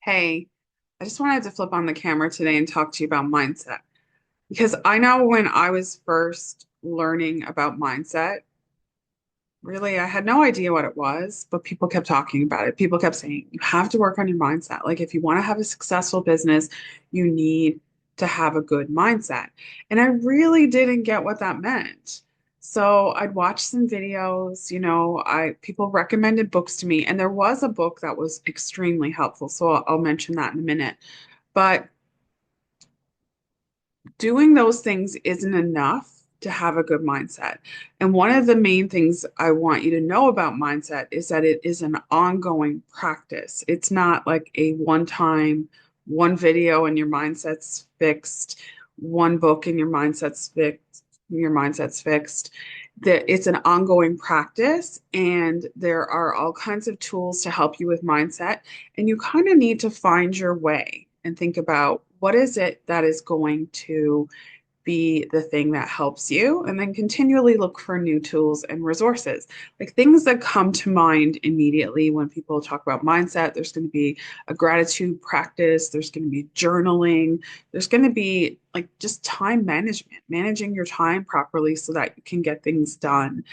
Hey, I just wanted to flip on the camera today and talk to you about mindset because I know when I was first learning about mindset, really, I had no idea what it was, but people kept talking about it. People kept saying, you have to work on your mindset. Like, if you want to have a successful business, you need to have a good mindset. And I really didn't get what that meant. So I'd watch some videos, people recommended books to me, and there was a book that was extremely helpful. So I'll mention that in a minute. But doing those things isn't enough to have a good mindset. And one of the main things I want you to know about mindset is that it is an ongoing practice. It's not like a one time, one video and your mindset's fixed, one book and your mindset's fixed. That it's an ongoing practice, and there are all kinds of tools to help you with mindset. And you kind of need to find your way and think about what is it that is going to be the thing that helps you, and then continually look for new tools and resources. Like things that come to mind immediately when people talk about mindset, there's going to be a gratitude practice, there's going to be journaling, there's going to be like just time management, managing your time properly so that you can get things done.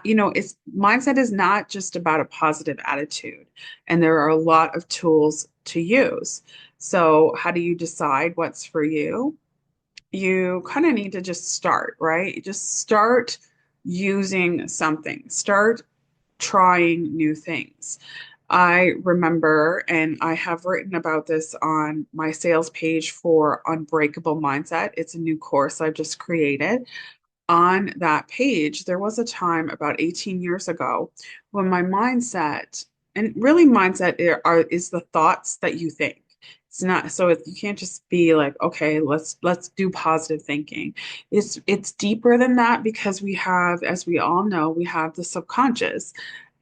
It's mindset is not just about a positive attitude, and there are a lot of tools to use. So, how do you decide what's for you? You kind of need to just start, right? Just start using something, start trying new things. I remember, and I have written about this on my sales page for Unbreakable Mindset. It's a new course I've just created. On that page, there was a time about 18 years ago when my mindset, and really mindset is the thoughts that you think. It's not so you can't just be like, okay, let's do positive thinking. It's deeper than that because we have, as we all know, we have the subconscious,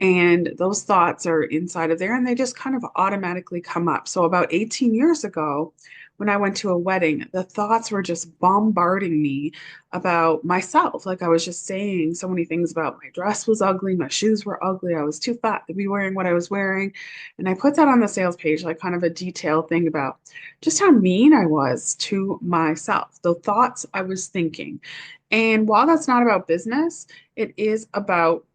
and those thoughts are inside of there, and they just kind of automatically come up. So about 18 years ago, when I went to a wedding, the thoughts were just bombarding me about myself. Like I was just saying so many things about my dress was ugly, my shoes were ugly, I was too fat to be wearing what I was wearing. And I put that on the sales page, like kind of a detailed thing about just how mean I was to myself, the thoughts I was thinking. And while that's not about business, it is about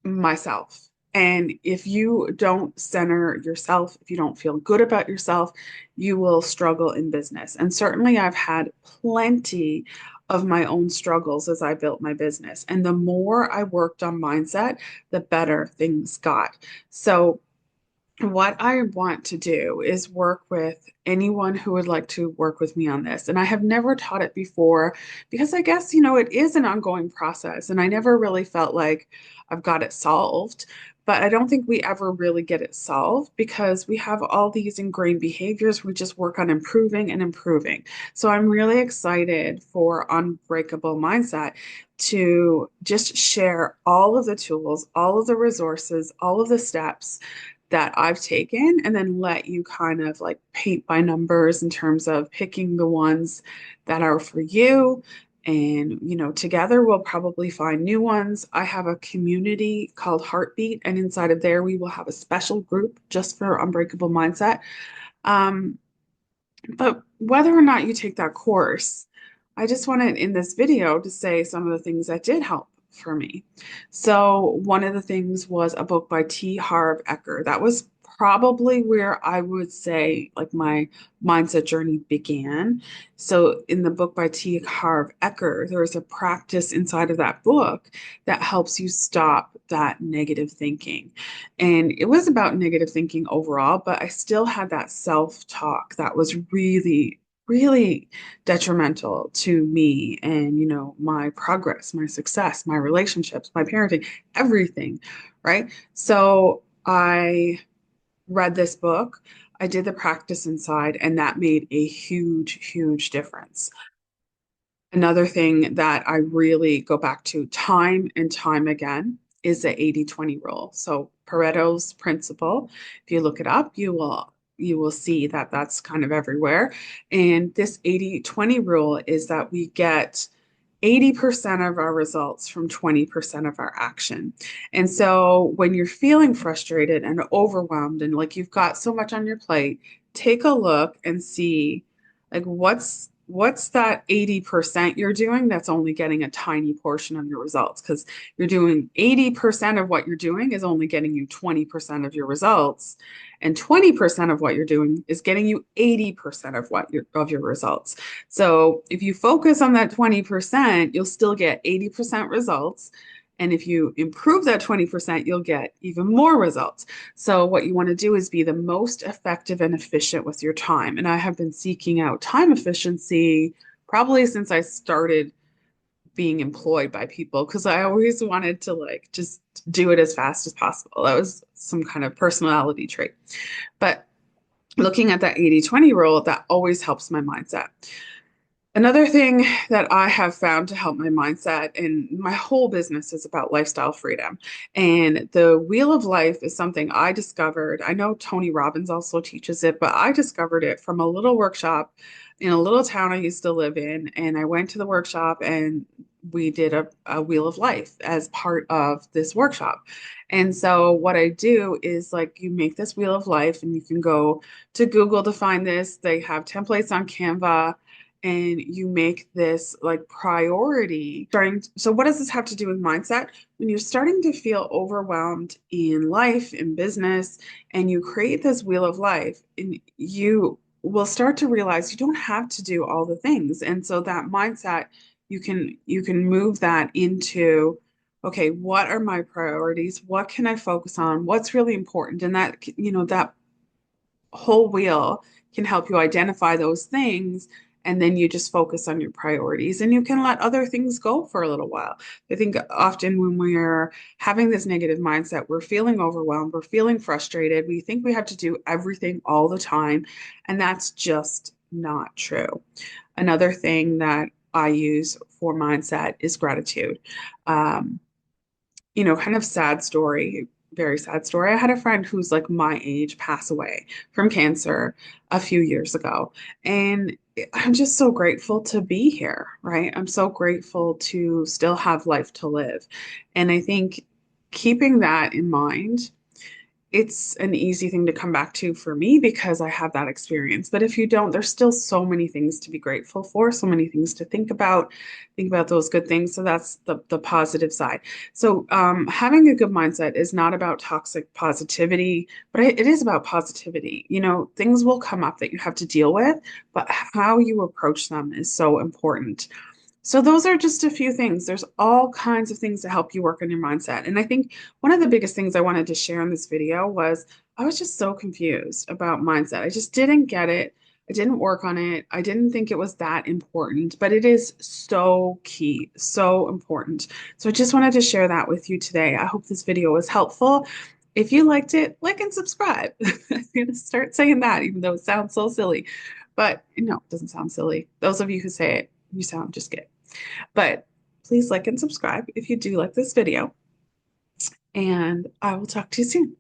myself. And if you don't center yourself, if you don't feel good about yourself, you will struggle in business. And certainly, I've had plenty of my own struggles as I built my business. And the more I worked on mindset, the better things got. So, what I want to do is work with anyone who would like to work with me on this. And I have never taught it before because I guess, it is an ongoing process. And I never really felt like I've got it solved. But I don't think we ever really get it solved because we have all these ingrained behaviors. We just work on improving and improving. So I'm really excited for Unbreakable Mindset to just share all of the tools, all of the resources, all of the steps that I've taken, and then let you kind of like paint by numbers in terms of picking the ones that are for you. And, together we'll probably find new ones. I have a community called Heartbeat, and inside of there, we will have a special group just for Unbreakable Mindset. Um, but whether or not you take that course, I just wanted in this video to say some of the things that did help for me. So one of the things was a book by T. Harv Eker. That was probably where I would say like my mindset journey began. So in the book by T. Harv Eker, there's a practice inside of that book that helps you stop that negative thinking. And it was about negative thinking overall, but I still had that self-talk that was really, really detrimental to me and, my progress, my success, my relationships, my parenting, everything, right? So I read this book, I did the practice inside, and that made a huge, huge difference. Another thing that I really go back to time and time again is the 80-20 rule. So Pareto's principle, if you look it up, you will see that that's kind of everywhere. And this 80-20 rule is that we get 80% of our results from 20% of our action. And so when you're feeling frustrated and overwhelmed and like you've got so much on your plate, take a look and see like what's that 80% you're doing that's only getting a tiny portion of your results because you're doing 80% of what you're doing is only getting you 20% of your results, and 20% of what you're doing is getting you 80% of your results. So if you focus on that 20%, you'll still get 80% results. And if you improve that 20%, you'll get even more results. So what you want to do is be the most effective and efficient with your time. And I have been seeking out time efficiency probably since I started being employed by people because I always wanted to like just do it as fast as possible. That was some kind of personality trait. But looking at that 80-20 rule, that always helps my mindset. Another thing that I have found to help my mindset, and my whole business is about lifestyle freedom. And the Wheel of Life is something I discovered. I know Tony Robbins also teaches it, but I discovered it from a little workshop in a little town I used to live in. And I went to the workshop and we did a Wheel of Life as part of this workshop. And so what I do is like you make this Wheel of Life and you can go to Google to find this. They have templates on Canva and you make this like priority starting. So what does this have to do with mindset? When you're starting to feel overwhelmed in life, in business, and you create this wheel of life, and you will start to realize you don't have to do all the things. And so that mindset, you can move that into, okay, what are my priorities? What can I focus on? What's really important? And that, that whole wheel can help you identify those things, and then you just focus on your priorities and you can let other things go for a little while. I think often when we're having this negative mindset, we're feeling overwhelmed, we're feeling frustrated, we think we have to do everything all the time, and that's just not true. Another thing that I use for mindset is gratitude. Um, kind of sad story, very sad story. I had a friend who's like my age pass away from cancer a few years ago. And I'm just so grateful to be here, right? I'm so grateful to still have life to live. And I think keeping that in mind, it's an easy thing to come back to for me because I have that experience. But if you don't, there's still so many things to be grateful for, so many things to think about those good things. So that's the positive side. So having a good mindset is not about toxic positivity, but it is about positivity. Things will come up that you have to deal with, but how you approach them is so important. So those are just a few things. There's all kinds of things to help you work on your mindset. And I think one of the biggest things I wanted to share in this video was I was just so confused about mindset. I just didn't get it. I didn't work on it. I didn't think it was that important, but it is so key, so important. So I just wanted to share that with you today. I hope this video was helpful. If you liked it, like and subscribe. I'm going to start saying that, even though it sounds so silly. But no, it doesn't sound silly. Those of you who say it, you sound just good. But please like and subscribe if you do like this video, and I will talk to you soon.